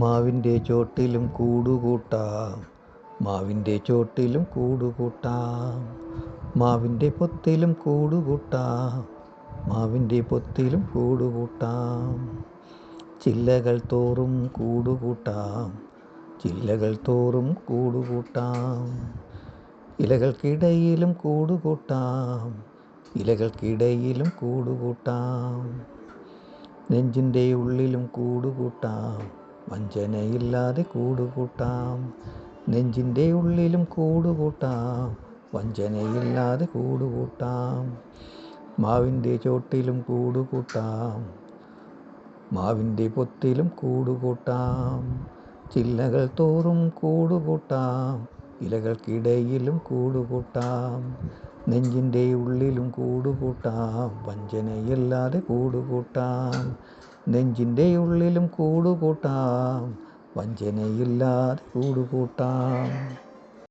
മാവിൻ്റെ ചോട്ടിലും കൂടുകൂട്ടാം, മാവിൻ്റെ ചോട്ടിലും കൂടുകൂട്ടാം, മാവിൻ്റെ പൊത്തിലും കൂടുകൂട്ടാം, മാവിൻ്റെ പൊത്തിലും കൂടുകൂട്ടാം. ചില്ലകൾ തോറും കൂടുകൂട്ടാം, ചില്ലകൾ തോറും കൂടുകൂട്ടാം. ഇലകൾക്കിടയിലും കൂടുകൂട്ടാം, ഇലകൾക്കിടയിലും കൂടുകൂട്ടാം. നെഞ്ചിൻ്റെ ഉള്ളിലും കൂടുകൂട്ടാം, വഞ്ചനയില്ലാതെ കൂടുകൂട്ടാം. നെഞ്ചിൻ്റെ ഉള്ളിലും കൂടുകൂട്ടാം, വഞ്ചനയില്ലാതെ കൂടുകൂട്ടാം. മാവിൻ്റെ ചോട്ടിലും കൂടുകൂട്ടാം, മാവിൻ്റെ പൊത്തിലും കൂടുകൂട്ടാം. ചില്ലകൾ തോറും കൂടുകൂട്ടാം, ഇലകൾക്കിടയിലും കൂടുകൂട്ടാം. നെഞ്ചിൻ്റെ ഉള്ളിലും കൂടുകൂട്ടാം, വഞ്ചനയില്ലാതെ കൂടുകൂട്ടാം. നെഞ്ചിൻ്റെ ഉള്ളിലും കൂടുകൂട്ടാം, വഞ്ചനയില്ലാതെ കൂടുകൂട്ടാം.